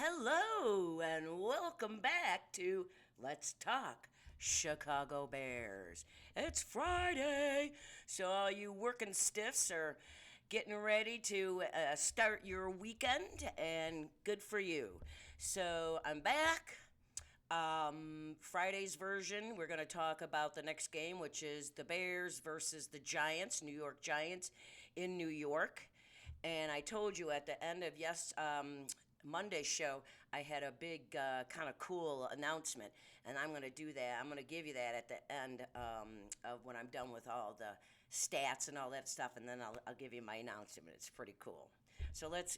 Hello and welcome back to Let's Talk Chicago Bears. It's Friday, so all you working stiffs are getting ready to start your weekend, and good for you. So I'm back. Friday's version, we're going to talk about the next game, which is the Bears versus the Giants, New York Giants in New York. And I told you at the end of Monday's show, I had a big kind of cool announcement, and I'm going to do that. I'm going to give you that at the end of when I'm done with all the stats and all that stuff, and then I'll give you my announcement. It's pretty cool. So let's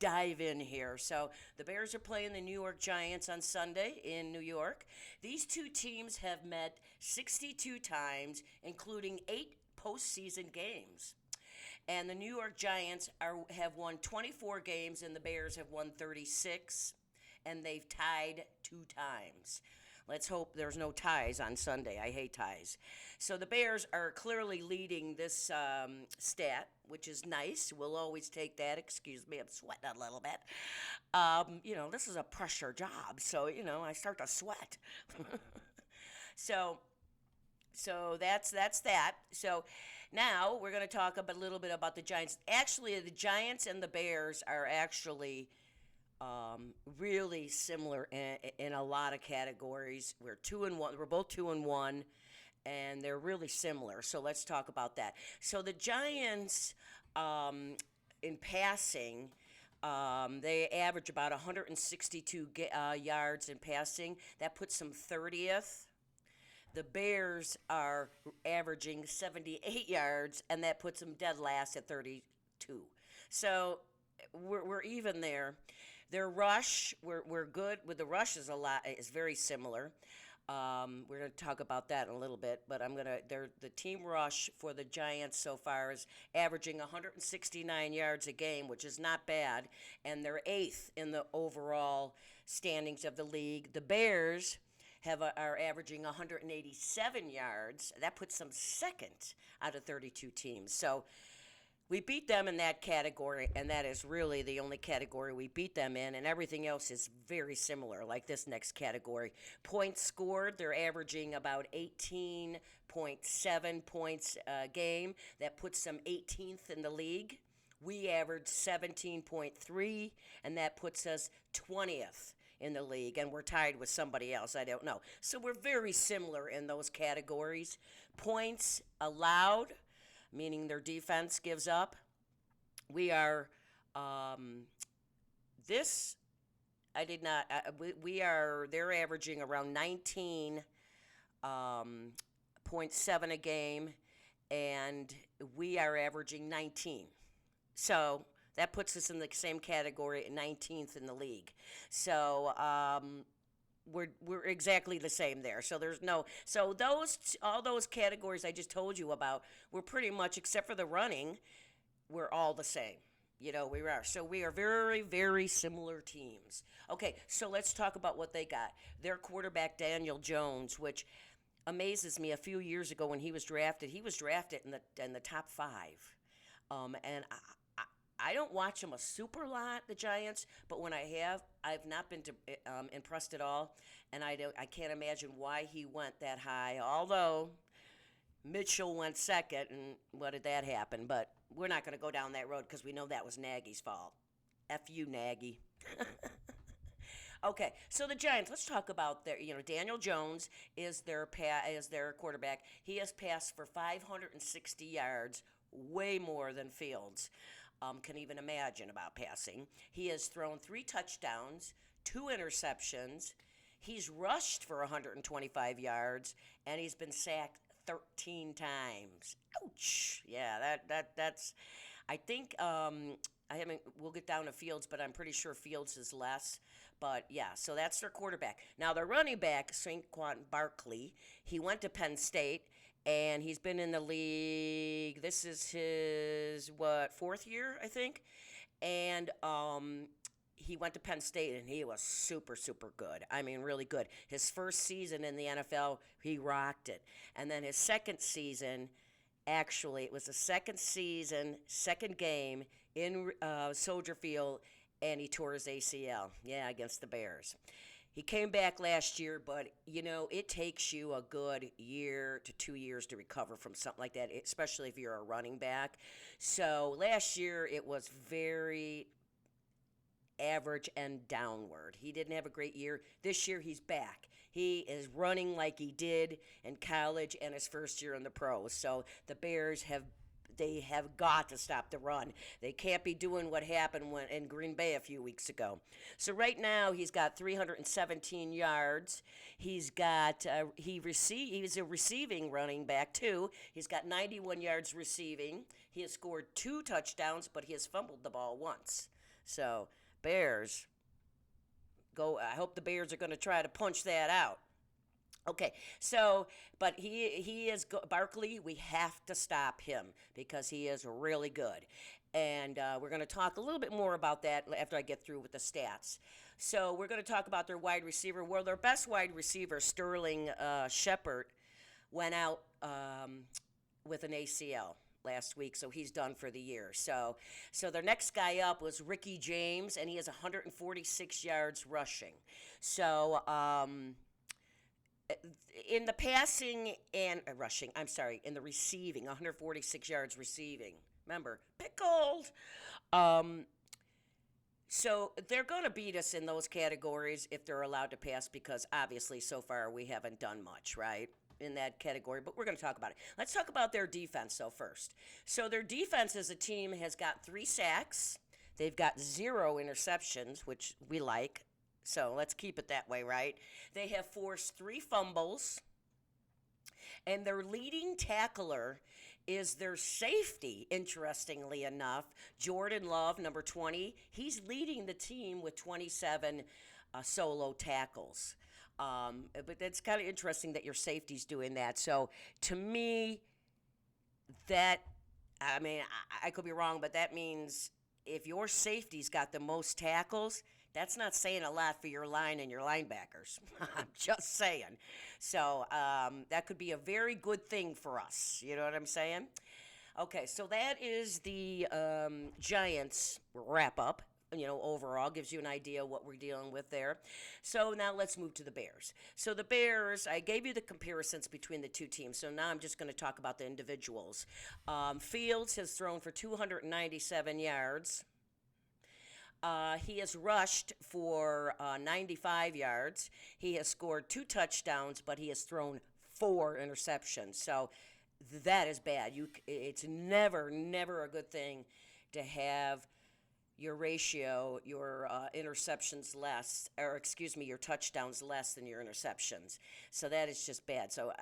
dive in here. So the Bears are playing the New York Giants on Sunday in New York. These two teams have met 62 times, including 8 postseason games. And the New York Giants have won 24 games, and the Bears have won 36, and they've tied 2 times. Let's hope there's no ties on Sunday. I hate ties. So the Bears are clearly leading this stat, which is nice. We'll always take that. Excuse me, I'm sweating a little bit. This is a pressure job, so, I start to sweat. So that's that. So now we're going to talk a little bit about the Giants. Actually, the Giants and the Bears are actually really similar in a lot of categories. We're 2-1. We're both 2-1, and they're really similar. So let's talk about that. So the Giants, in passing. They average about 162 yards in passing. That puts them 30th. The Bears are averaging 78 yards, and that puts them dead last at 32. So we're even there. Their rush, we're good. With the rush is very similar. We're going to talk about that in a little bit, but the team rush for the Giants so far is averaging 169 yards a game, which is not bad, and they're 8th in the overall standings of the league. The Bears are averaging 187 yards. That puts them second out of 32 teams. So we beat them in that category, and that is really the only category we beat them in, and everything else is very similar, like this next category. Points scored, they're averaging about 18.7 points a game. That puts them 18th in the league. We average 17.3, and that puts us 20th in the league, and we're tied with somebody else. I don't know. So we're very similar in those categories. Points allowed, meaning their defense gives up. We are, this, I did not, they're averaging around 19.7 a game, and we are averaging 19. So that puts us in the same category at 19th in the league. So we're exactly the same there. So all those categories I just told you about, we're pretty much, except for the running, we're all the same. We are. So we are very, very similar teams. Okay, so let's talk about what they got. Their quarterback, Daniel Jones, which amazes me. A few years ago when he was drafted in the top 5. And I don't watch them a super lot, the Giants, but when I have, I've not been impressed at all, and I can't imagine why he went that high. Although Mitchell went second, and what did that happen? But we're not going to go down that road because we know that was Nagy's fault. F you, Nagy. Okay, so the Giants. Let's talk about Daniel Jones is their quarterback. He has passed for 560 yards, way more than Fields can even imagine about passing. He has thrown 3 touchdowns, 2 interceptions. He's rushed for 125 yards, and he's been sacked 13 times. Ouch! Yeah, that's. I think I haven't. We'll get down to Fields, but I'm pretty sure Fields is less. But yeah, so that's their quarterback. Now their running back, Saquon Barkley, he went to Penn State, and he's been in the league. This is his 4th year, I think, and he went to Penn State, and he was super, super good. I mean, really good. His first season in the NFL, he rocked it, and then his second season. Actually, it was the second season, second game in Soldier Field, and he tore his ACL. Yeah, against the Bears. He came back last year, but it takes you a good year to 2 years to recover from something like that, especially if you're a running back. So last year it was very average and downward. He didn't have a great year. This year he's back. He is running like he did in college and his first year in the pros. So the Bears have got to stop the run. They can't be doing what happened in Green Bay a few weeks ago. So right now he's got 317 yards. He's a receiving running back too. He's got 91 yards receiving. He has scored 2 touchdowns, but he has fumbled the ball once. So Bears go. I hope the Bears are going to try to punch that out. Okay, so but he is Barkley. We have to stop him because he is really good, and we're going to talk a little bit more about that after I get through with the stats. So we're going to talk about their wide receiver. Well, their best wide receiver, Sterling Shepard, went out with an ACL last week, so he's done for the year. So their next guy up was Ricky James, and he has 146 yards rushing. So in the passing and rushing, in the receiving, 146 yards receiving. Remember, pickled. So they're going to beat us in those categories if they're allowed to pass because obviously so far we haven't done much, right, in that category, but we're going to talk about it. Let's talk about their defense, though, first. So their defense as a team has got 3 sacks. They've got 0 interceptions, which we like. So let's keep it that way, right? They have forced 3 fumbles, and their leading tackler is their safety, interestingly enough. Jordan Love, number 20, he's leading the team with 27 solo tackles. But that's kind of interesting that your safety's doing that. So to me, I could be wrong, but that means if your safety's got the most tackles, that's not saying a lot for your line and your linebackers. I'm just saying. So that could be a very good thing for us. You know what I'm saying? Okay, so that is the Giants wrap-up. Overall gives you an idea what we're dealing with there. So now let's move to the Bears. So the Bears, I gave you the comparisons between the two teams. So now I'm just going to talk about the individuals. Fields has thrown for 297 yards. He has rushed for 95 yards. He has scored 2 touchdowns, but he has thrown 4 interceptions. So that is bad. It's never a good thing to have your ratio, your interceptions less, your touchdowns less than your interceptions. So that is just bad. So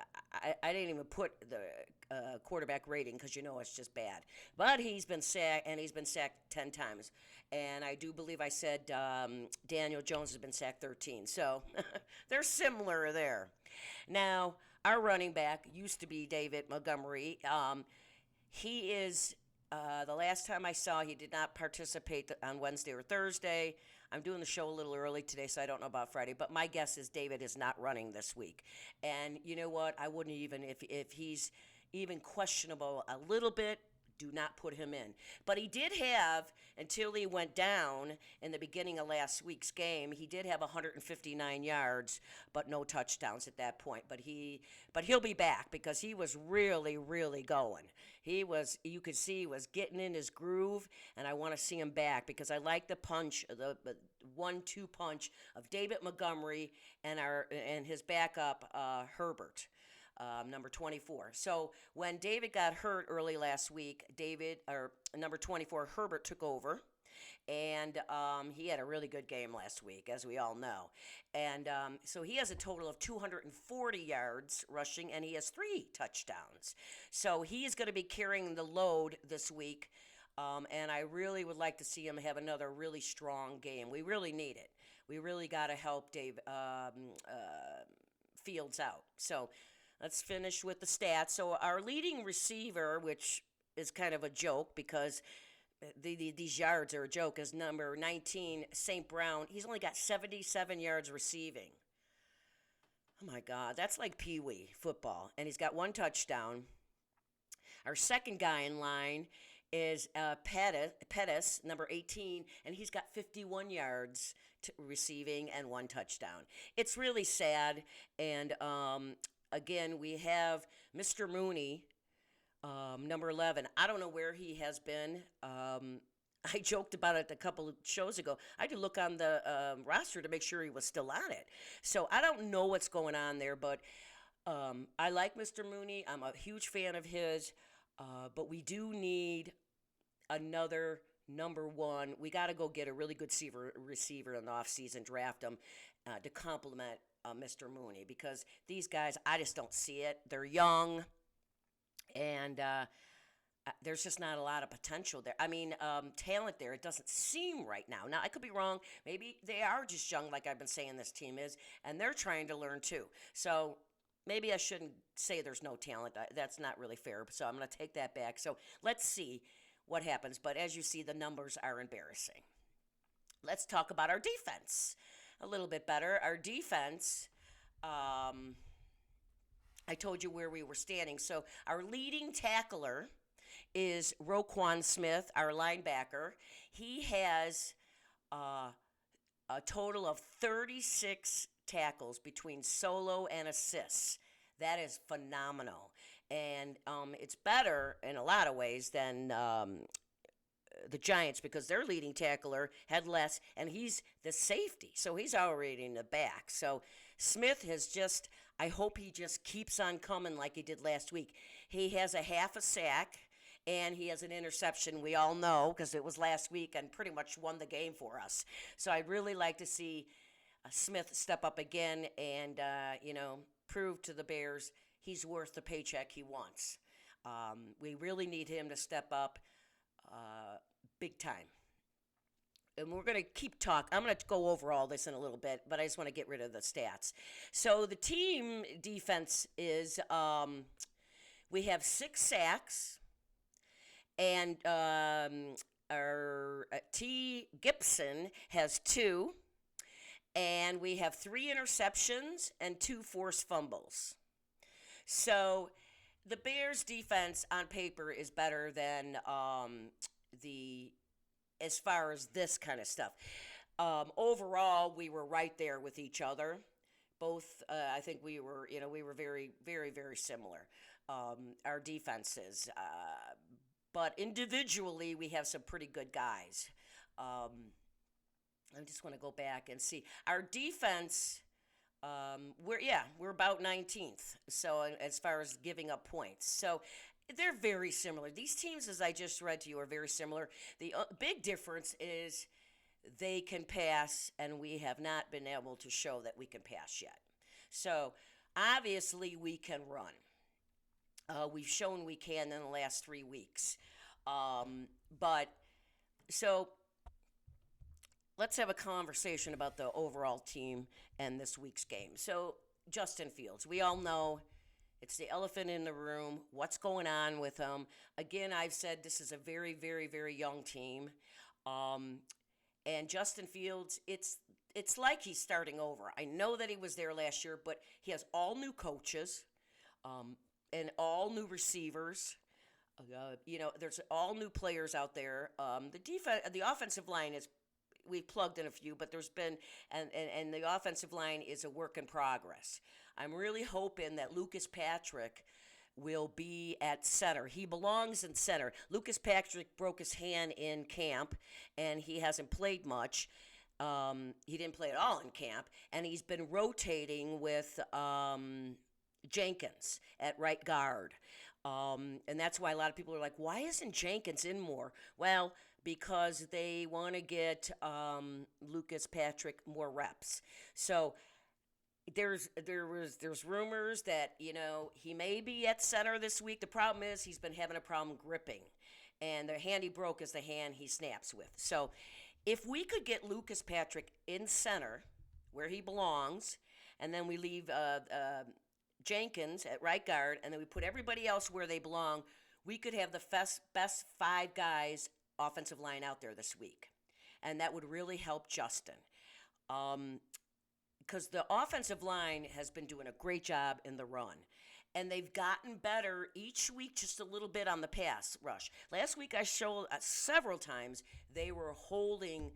I didn't even put the quarterback rating because it's just bad. But he's been sacked, and he's been sacked 10 times. And I do believe I said Daniel Jones has been sacked 13. So they're similar there. Now, our running back used to be David Montgomery. He is... the last time I saw, he did not participate on Wednesday or Thursday. I'm doing the show a little early today, so I don't know about Friday. But my guess is David is not running this week. And you know what? I wouldn't even, if he's even questionable a little bit, do not put him in. But he did have, until he went down in the beginning of last week's game, he did have 159 yards, but no touchdowns at that point. But he'll be back because he was really, really going. You could see he was getting in his groove, and I want to see him back because I like the punch, the 1-2 punch of David Montgomery and his backup Herbert. Number 24. So when David got hurt early last week, number 24, Herbert took over. And he had a really good game last week, as we all know. And so he has a total of 240 yards rushing, and he has 3 touchdowns. So he is going to be carrying the load this week. And I really would like to see him have another really strong game. We really need it. We really got to help Fields out. So let's finish with the stats. So our leading receiver, which is kind of a joke because these yards are a joke, is number 19, St. Brown. He's only got 77 yards receiving. Oh, my God. That's like peewee football. And he's got 1 touchdown. Our second guy in line is Pettis, number 18, and he's got 51 yards receiving and one touchdown. It's really sad. And again, we have Mr. Mooney, number 11. I don't know where he has been. I joked about it a couple of shows ago. I had to look on the roster to make sure he was still on it. So I don't know what's going on there, but I like Mr. Mooney. I'm a huge fan of his. But we do need another number one. We got to go get a really good receiver in the offseason, draft him to complement Mr. Mooney, because these guys, I just don't see it. They're young, and there's just not a lot of potential there. I mean, talent there. It doesn't seem right now. Now, I could be wrong. Maybe they are just young, like I've been saying this team is, and they're trying to learn too. So maybe I shouldn't say there's no talent. That's not really fair. So I'm going to take that back. So let's see what happens. But as you see, the numbers are embarrassing. Let's talk about our defense a little bit better. Our defense, I told you where we were standing. So our leading tackler is Roquan Smith, our linebacker. He has a total of 36 tackles between solo and assists. That is phenomenal. And it's better in a lot of ways than the Giants, because their leading tackler had less, and he's the safety. So he's already in the back. So Smith has just, I hope he just keeps on coming like he did last week. He has a half a sack, and he has an interception, we all know, because it was last week and pretty much won the game for us. So I'd really like to see Smith step up again and, prove to the Bears he's worth the paycheck he wants. We really need him to step up big time. And we're going to keep talking. I'm going to go over all this in a little bit, but I just want to get rid of the stats. So the team defense is, we have 6 sacks, and our T. Gibson has 2, and we have 3 interceptions and 2 forced fumbles. So the Bears' defense on paper is better than as far as this kind of stuff. Overall, we were right there with each other. Both, I think we were very, very, very similar. Our defenses. But individually, we have some pretty good guys. I just want to go back and see. Our defense, we're about 19th. So as far as giving up points. So they're very similar. These teams, as I just read to you, are very similar. The big difference is they can pass, and we have not been able to show that we can pass yet. So obviously we can run. We've shown we can in the last 3 weeks. So let's have a conversation about the overall team and this week's game. So Justin Fields, we all know it's the elephant in the room. What's going on with him? Again, I've said this is a very, very, very young team. And Justin Fields, it's like he's starting over. I know that he was there last year, but he has all new coaches and all new receivers. There's all new players out there. The offensive line is, we've plugged in a few, but there's been, and the offensive line is a work in progress. I'm really hoping that Lucas Patrick will be at center. He belongs in center. Lucas Patrick broke his hand in camp, and he hasn't played much. He didn't play at all in camp, and he's been rotating with Jenkins at right guard. And that's why a lot of people are like, why isn't Jenkins in more? Well, because they want to get Lucas Patrick more reps. So there's rumors that, he may be at center this week. The problem is he's been having a problem gripping. And the hand he broke is the hand he snaps with. So if we could get Lucas Patrick in center where he belongs, and then we leave Jenkins at right guard, and then we put everybody else where they belong, we could have the best 5 guys offensive line out there this week. And that would really help Justin. Because the offensive line has been doing a great job in the run. and they've gotten better each week just a little bit on the pass rush. Last week I showed several times they were holding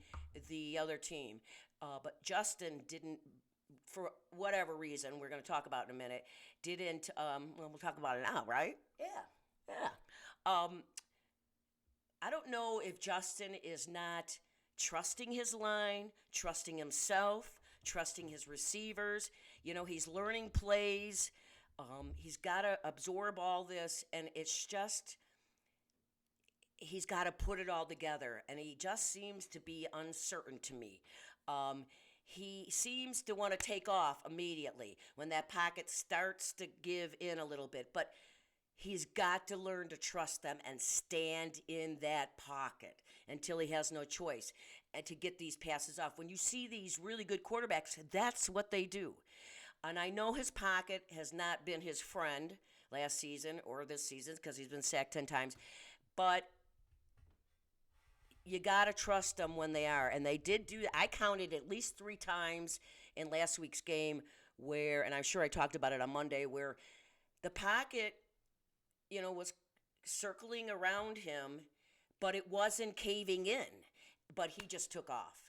the other team, but Justin didn't, for whatever reason we're going to talk about in a minute, didn't, well, we'll talk about it now, right? Yeah, yeah. I don't know if Justin is not trusting his line, trusting himself, trusting his receivers. He's learning plays. He's got to absorb all this, and it's just, he's got to put it all together, and he just seems to be uncertain to me. He seems to want to take off immediately when that pocket starts to give in a little bit, but he's got to learn to trust them and stand in that pocket until he has no choice and to get these passes off. When you see these really good quarterbacks, that's what they do. And I know his pocket has not been his friend last season or this season because he's been sacked 10 times, but you got to trust them when they are. And they did do that. I counted at least 3 times in last week's game where, and I'm sure I talked about it on Monday, where the pocket, was circling around him, but it wasn't caving in. But he just took off.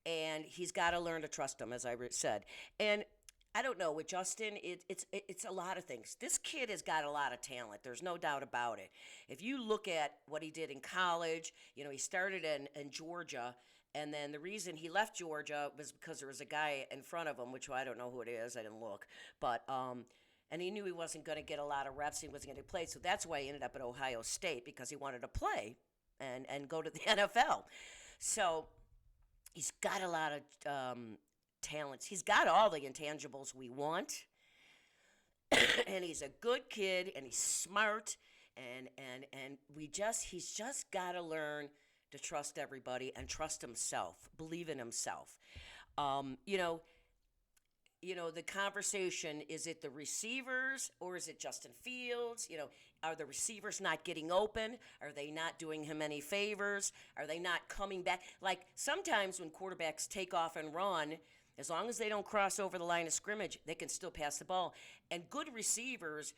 And he's got to learn to trust him, as I said. And I don't know, with Justin, it's a lot of things. This kid has got a lot of talent. There's no doubt about it. If you look at what he did in college, he started in Georgia, and then the reason he left Georgia was because there was a guy in front of him, which I don't know who it is. I didn't look. But and he knew he wasn't going to get a lot of reps. He wasn't going to play. So that's why he ended up at Ohio State, because he wanted to play and go to the NFL. So he's got a lot of talents. He's got all the intangibles we want. And he's a good kid, and he's smart, and he's just got to learn to trust everybody and trust himself, believe in himself. The conversation, is it the receivers or is it Justin Fields? Are the receivers not getting open? Are they not doing him any favors? Are they not coming back? Like, sometimes when quarterbacks take off and run, as long as they don't cross over the line of scrimmage, they can still pass the ball. And good receivers,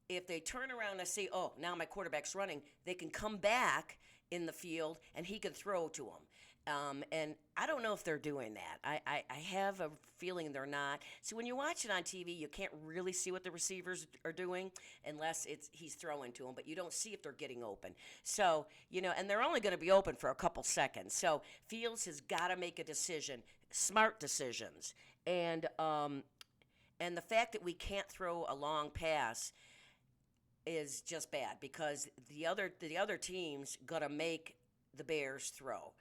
if they turn around and say, oh, now my quarterback's running, they can come back in the field and he can throw to them. And I don't know if they're doing that. I have a feeling they're not. So when you watch it on TV, you can't really see what the receivers are doing unless he's throwing to them, but you don't see if they're getting open. So, and they're only going to be open for a couple seconds. So Fields has got to make a decision, smart decisions. And the fact that we can't throw a long pass is just bad, because the other team's going to make the Bears throw.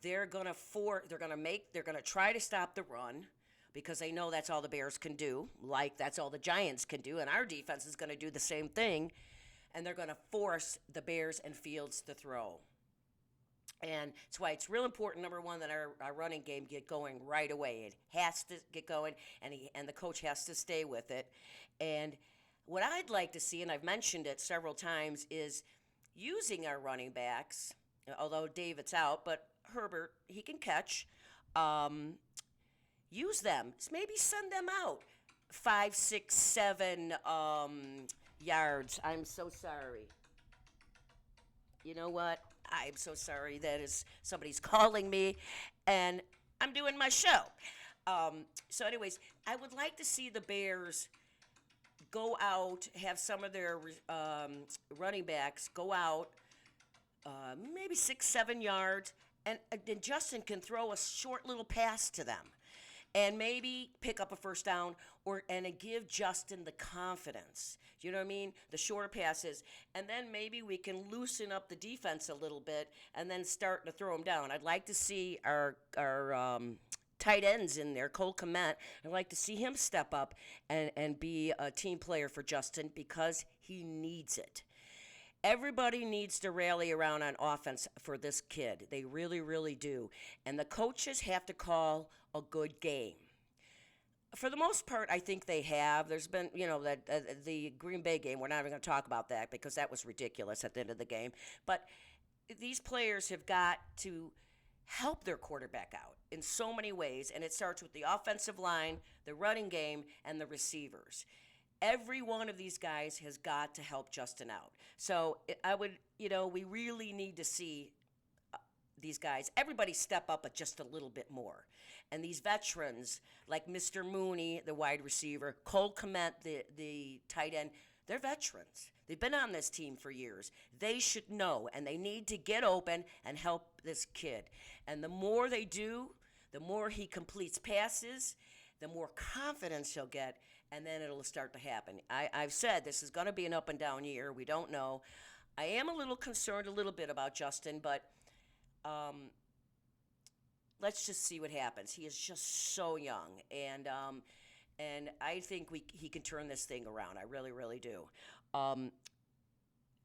They're going to try to stop the run, because they know that's all the Bears can do, like that's all the Giants can do, and our defense is going to do the same thing, and they're going to force the Bears and Fields to throw. And that's why it's real important, number one, that our running game get going right away. It has to get going, and the coach has to stay with it. And what I'd like to see, and I've mentioned it several times, is using our running backs, although David's out, but Herbert, he can catch. Use them. Maybe send them out 5, 6, 7 yards. I'm so sorry. You know what? I'm so sorry. That is, somebody's calling me, and I'm doing my show. So anyways, I would like to see the Bears go out, have some of their running backs go out, maybe 6, 7 yards, and Justin can throw a short little pass to them and maybe pick up a first down, and give Justin the confidence. Do you know what I mean? The shorter passes. And then maybe we can loosen up the defense a little bit and then start to throw them down. I'd like to see our tight ends in there, Cole Kmet. I'd like to see him step up and be a team player for Justin, because he needs it. Everybody needs to rally around on offense for this kid. They really, really do. And the coaches have to call a good game. For the most part, I think they have. There's been, the Green Bay game, we're not even going to talk about that because that was ridiculous at the end of the game. But these players have got to help their quarterback out in so many ways, and it starts with the offensive line, the running game, and the receivers. Every one of these guys has got to help Justin out. So I would, we really need to see these guys, everybody step up but just a little bit more. And these veterans, like Mr. Mooney, the wide receiver, Cole Kmet, the tight end, they're veterans. They've been on this team for years. They should know, and they need to get open and help this kid. And the more they do, the more he completes passes, the more confidence he'll get, and then it'll start to happen. I've said this is going to be an up and down year. We don't know. I am a little concerned a little bit about Justin, but let's just see what happens. He is just so young, and I think he can turn this thing around. I really, really do.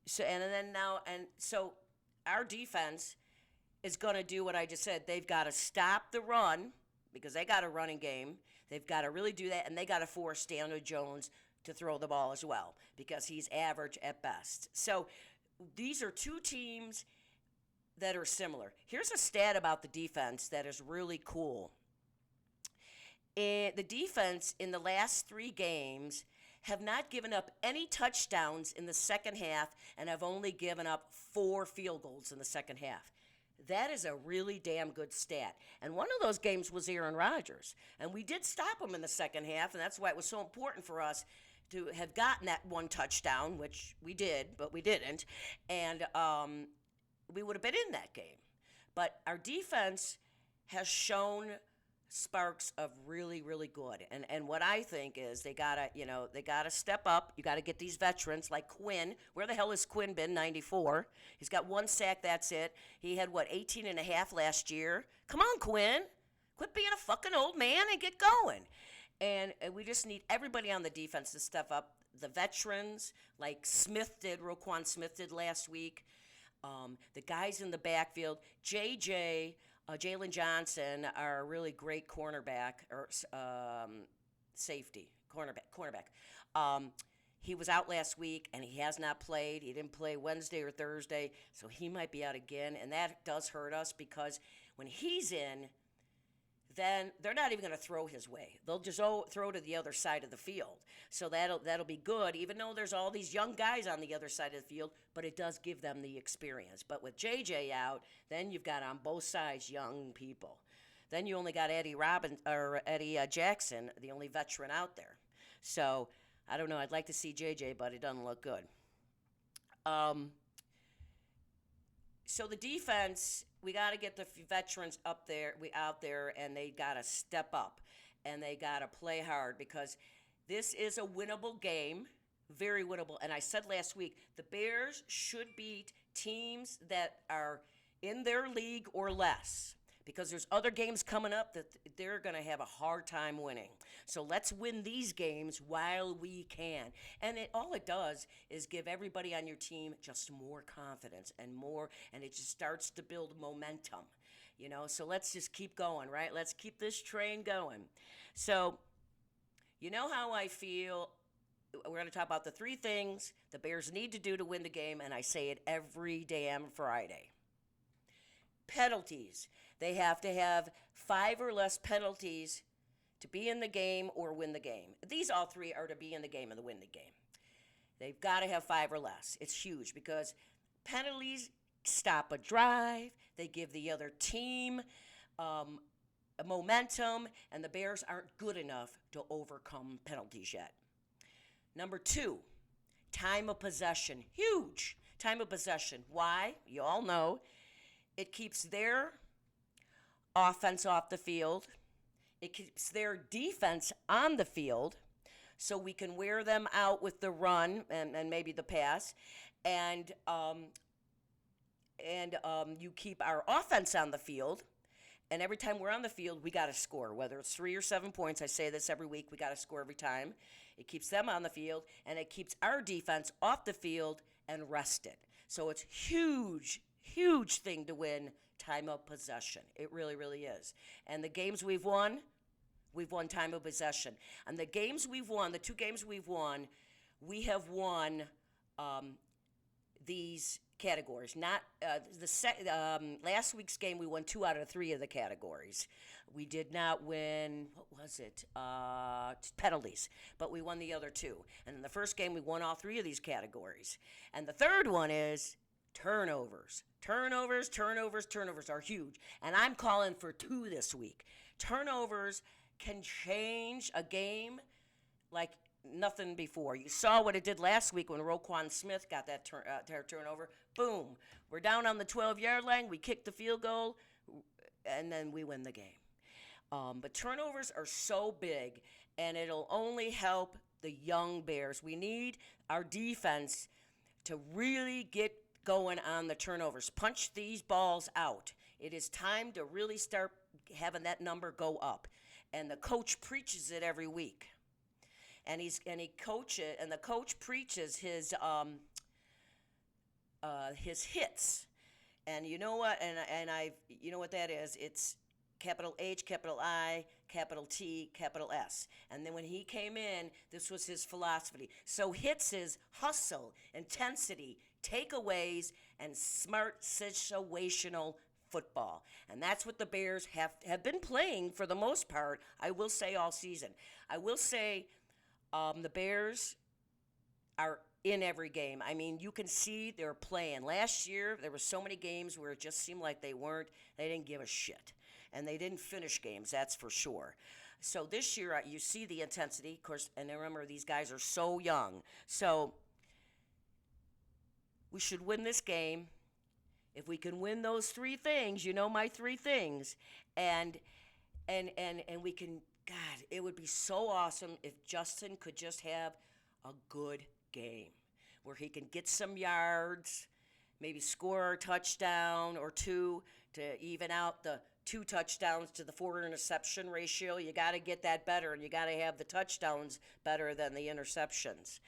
So our defense is going to do what I just said. They've got to stop the run because they got a running game. They've got to really do that, and they got to force Daniel Jones to throw the ball as well because he's average at best. So these are two teams that are similar. Here's a stat about the defense that is really cool. The defense in the last 3 games have not given up any touchdowns in the second half and have only given up 4 field goals in the second half. That is a really damn good stat. And one of those games was Aaron Rodgers. And we did stop him in the second half, and that's why it was so important for us to have gotten that 1 touchdown, which we did, but we didn't. And we would have been in that game. But our defense has shown sparks of really, really good. And what I think is they gotta step up. You gotta get these veterans like Quinn. Where the hell has Quinn been? 94. He's got 1 sack, that's it. He had 18 and a half last year. Come on, Quinn. Quit being a fucking old man and get going. And we just need everybody on the defense to step up. The veterans, like Roquan Smith did last week. The guys in the backfield, Jalen Johnson, are a really great cornerback or cornerback. He was out last week, and he has not played. He didn't play Wednesday or Thursday, so he might be out again, and that does hurt us because when he's in, then they're not even going to throw his way. They'll just throw to the other side of the field. So that'll be good, even though there's all these young guys on the other side of the field, but it does give them the experience. But with JJ out, then you've got on both sides young people. Then you only got Eddie Jackson, the only veteran out there. So I don't know. I'd like to see JJ, but it doesn't look good. So the defense, we got to get the veterans out there, and they got to step up, and they got to play hard because this is a winnable game, very winnable. And I said last week, the Bears should beat teams that are in their league or less because there's other games coming up that they're going to have a hard time winning. So let's win these games while we can. And all it does is give everybody on your team just more confidence and it just starts to build momentum. So let's just keep going, right? Let's keep this train going. So you know how I feel. We're going to talk about the 3 things the Bears need to do to win the game, and I say it every damn Friday. Penalties. They have to have 5 or less penalties to be in the game or win the game. These all 3 are to be in the game and to win the game. They've got to have 5 or less. It's huge because penalties stop a drive. They give the other team a momentum, and the Bears aren't good enough to overcome penalties yet. Number 2, time of possession. Huge. Time of possession. Why? You all know. It keeps their offense off the field. It keeps their defense on the field so we can wear them out with the run and maybe the pass. And you keep our offense on the field. And every time we're on the field, we got to score, whether it's 3 or 7 points. I say this every week. We got to score every time. It keeps them on the field, and it keeps our defense off the field and rested. So it's huge, huge thing to win time of possession. It really, really is. And the games we've won time of possession. And the games we've won, the 2 games we've won, we have won these categories. Not last week's game. We won 2 out of 3 of the categories. We did not win. What was it? Penalties, but we won the other 2. And in the first game, we won all 3 of these categories. And the third one is turnovers. Turnovers are huge. And I'm calling for 2 this week. Turnovers can change a game like nothing before. You saw what it did last week when Roquan Smith got that turnover. Boom. We're down on the 12-yard line. We kick the field goal, and then we win the game. But turnovers are so big, and it'll only help the young Bears. We need our defense to really get going on the turnovers. Punch these balls out. It is time to really start having that number go up. And the coach preaches it every week. And the coach preaches his hits. And you know what? You know what that is? It's capital H, capital I, capital T, capital S. And then when he came in, this was his philosophy. So hits is hustle, intensity, takeaways, and smart situational football. And that's what the Bears have been playing for the most part, I will say, all season. I will say the Bears are in every game. I mean, you can see they're playing. Last year, there were so many games where it just seemed like they didn't give a shit. And they didn't finish games, that's for sure. So this year, you see the intensity, of course, and remember, these guys are so young. So we should win this game. If we can win those 3 things, you know my 3 things, and we can, God, it would be so awesome if Justin could just have a good game where he can get some yards, maybe score a touchdown or 2 to even out the 2 touchdowns to the 4 interception ratio. You got to get that better, and you got to have the touchdowns better than the interceptions.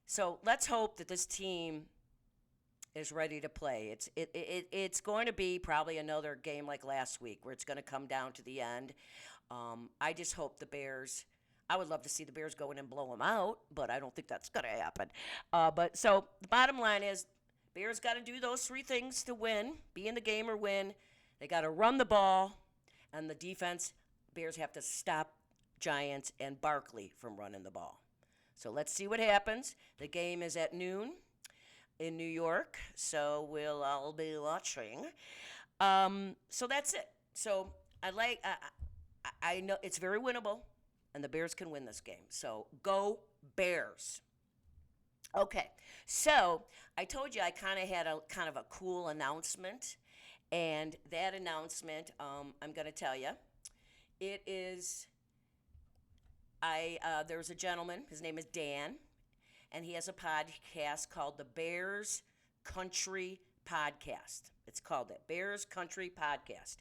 So let's hope that this team is ready to play. It's going to be probably another game like last week where it's going to come down to the end. I just hope the Bears. I would love to see the Bears go in and blow them out, but I don't think that's going to happen. But so the bottom line is, Bears got to do those 3 things to win: be in the game or win. They got to run the ball, and the defense. Bears have to stop Giants and Barkley from running the ball. So let's see what happens. The game is at noon in New York, so we'll all be watching. So that's it. So I know it's very winnable, and the Bears can win this game. So go Bears. Okay, so I told you I kind of had a cool announcement, and that announcement, I'm going to tell you, it is. There's a gentleman. His name is Dan. And he has a podcast called the Bears Country Podcast. It's called that, Bears Country Podcast.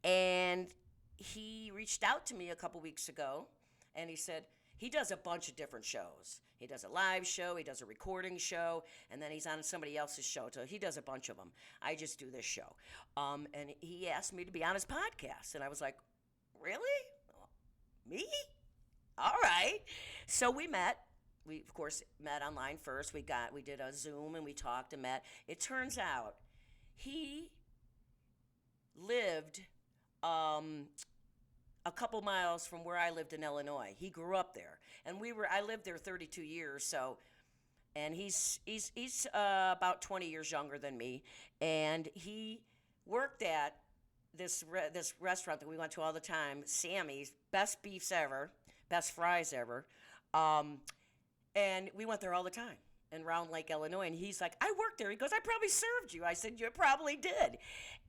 And he reached out to me a couple weeks ago, and he said he does a bunch of different shows. He does a live show, he does a recording show, and then he's on somebody else's show. So he does a bunch of them. I just do this show. And he asked me to be on his podcast. And I was like, really? Me? All right. So we met. We, of course, met online first. We did a Zoom, and we talked and met. It turns out he lived a couple miles from where I lived in Illinois. He grew up there, and I lived there 32 years. So, and he's about 20 years younger than me, and he worked at this restaurant that we went to all the time, Sammy's. Best beefs ever, best fries ever. And we went there all the time in Round Lake, Illinois. And he's like, I worked there. He goes, I probably served you. I said, you probably did.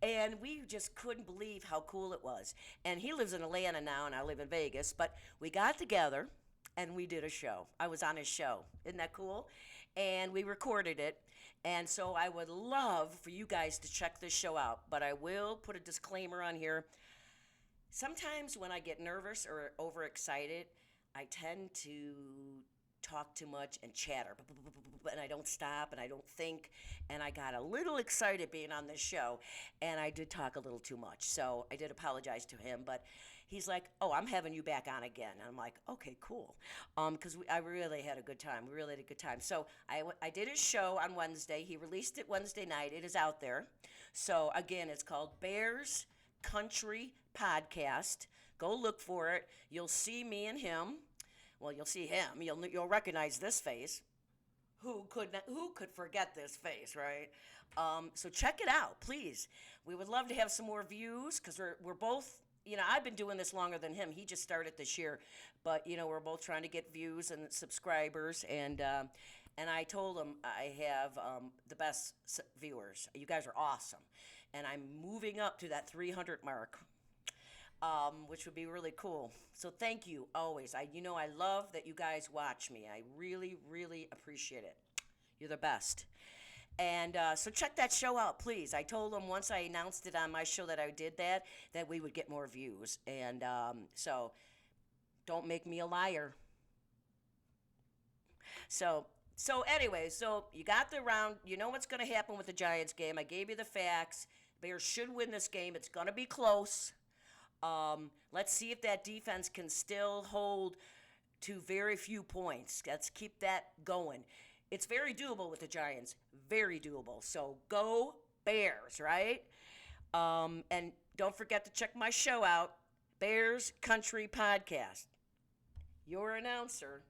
And we just couldn't believe how cool it was. And he lives in Atlanta now, and I live in Vegas. But we got together, and we did a show. I was on his show. Isn't that cool? And we recorded it. And so I would love for you guys to check this show out. But I will put a disclaimer on here. Sometimes when I get nervous or overexcited, I tend to talk too much and chatter, and I don't stop and I don't think. And I got a little excited being on this show, and I did talk a little too much. So I did apologize to him, but he's like, "Oh, I'm having you back on again." And I'm like, "Okay, cool," because I really had a good time. We really had a good time. So I did his show on Wednesday. He released it Wednesday night. It is out there. So again, it's called Bears Country Podcast. Go look for it. You'll see me and him. Well, you'll see him. You'll recognize this face. Who could forget this face, right? So check it out, please. We would love to have some more views because we're both. I've been doing this longer than him. He just started this year, but we're both trying to get views and subscribers. And I told him I have the best viewers. You guys are awesome, and I'm moving up to that 300 mark. Which would be really cool. So thank you always. I love that you guys watch me. I really, really appreciate it. You're the best. And so check that show out, please. I told them once I announced it on my show that I did that we would get more views. And so don't make me a liar. So anyway, so you got the round. You know what's going to happen with the Giants game. I gave you the facts. Bears should win this game. It's going to be close. Let's see if that defense can still hold to very few points. Let's keep that going. It's very doable with the Giants. Very doable. So go Bears, right? And don't forget to check my show out, Bears Country Podcast. Your announcer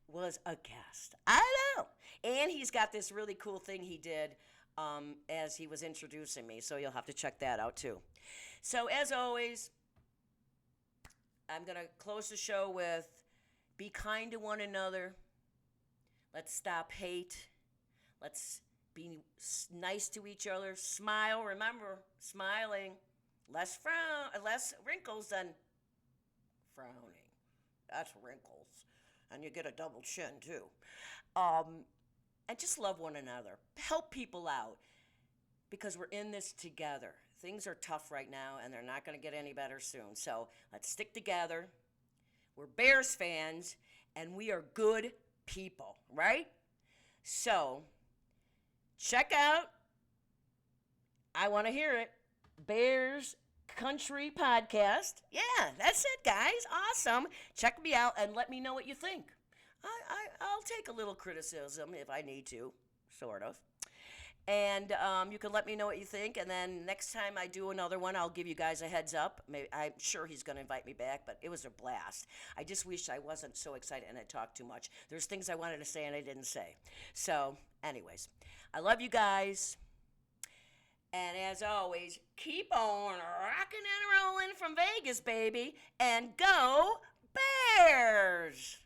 was a guest. I know. And he's got this really cool thing he did as he was introducing me. So you'll have to check that out too. So as always, I'm going to close the show with be kind to one another. Let's stop hate. Let's be nice to each other. Smile. Remember, smiling. Less wrinkles than frowning. That's wrinkles. And you get a double chin too. And just love one another. Help people out because we're in this together. Things are tough right now, and they're not going to get any better soon. So let's stick together. We're Bears fans, and we are good people, right? So check out, I want to hear it, Bears Country Podcast. Yeah, that's it, guys. Awesome. Check me out and let me know what you think. I'll take a little criticism if I need to, sort of. And you can let me know what you think. And then next time I do another one, I'll give you guys a heads up. I'm sure he's going to invite me back, but it was a blast. I just wish I wasn't so excited and I talked too much. There's things I wanted to say and I didn't say. So anyways, I love you guys. And as always, keep on rocking and rolling from Vegas, baby. And go Bears!